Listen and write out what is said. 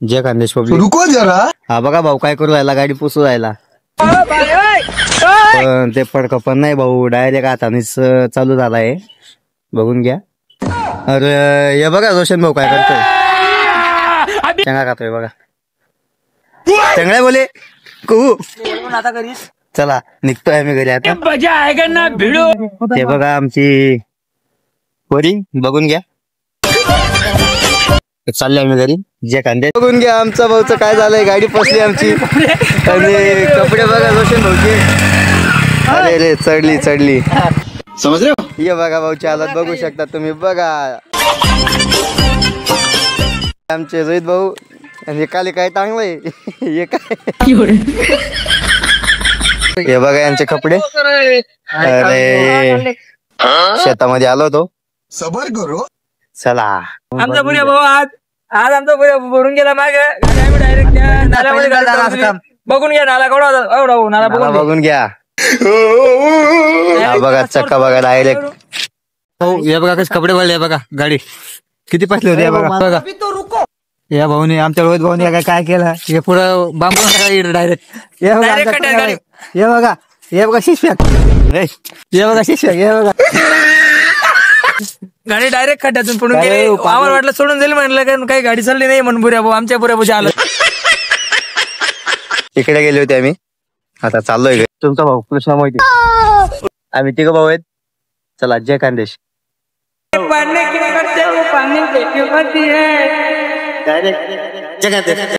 जय Khandesh public. रुको जरा. हा बघा भाऊ काय करू राहिला, गाडी पुसू राहिला. पण ते पडकं पण नाही भाऊ, डायरेक्ट हातानेच चालू झालाय. बघून घ्या. अरे हे बघा रोशन भाऊ काय करतोय, शेंगा खातोय बघा. चांगला बोले कू आता घरी चला, निघतोय आम्ही घरी आता. मजा आहे ना भिडो. ते बघा आमची पोरी, बघून घ्या. चालले आम्ही घरी. जे कांदे बघून घ्या, आमचा भाऊचं काय झालंय, गाडी फसली आमची. आणि कपडे बघा रोशन भाऊचे. अरे रे चढली समज रे. ये बघा भाऊची हालत बघू शकता तुम्ही. बघा आमचे रोहित भाऊ आणि काली काय टांगलंय. हे काय हे बघा यांचे कपडे. अरे शेतामध्ये आलो होतो. सबर करो. चला आमचा पुऱ्या भाऊ आज आमचा पुऱ्या भरून गेला मागे. डायरेक्ट बघून घ्या नाला केवढा होता. नाला बघून घ्या. बघा चक्का बघा डायरेक्ट. हो या बघा कसे कपडे भरले बघा. गाडी किती पैसे होते बघा. या भाऊने आमच्या रोहित भाऊने काय केलं, हे पुढं बांबू डायरेक्ट. हे बघा शिशपॅक. हे बघा शिशपॅक. हे बघा गाडी डायरेक्ट खड्ड्यातून पडून गेली. आम्हाला वाटलं सोडून जाईल म्हणलं, कारण काही गाडी चालली नाही म्हणून पुऱ्या भाऊ आमच्या पुऱ्या भाऊ आलं. इकडे गेले होते आम्ही, आता चाललोय. तुमचा भाऊ कृष्णा माहिती, आम्ही तिघ भाऊ आहेत. चला जय खानदेश. पाणी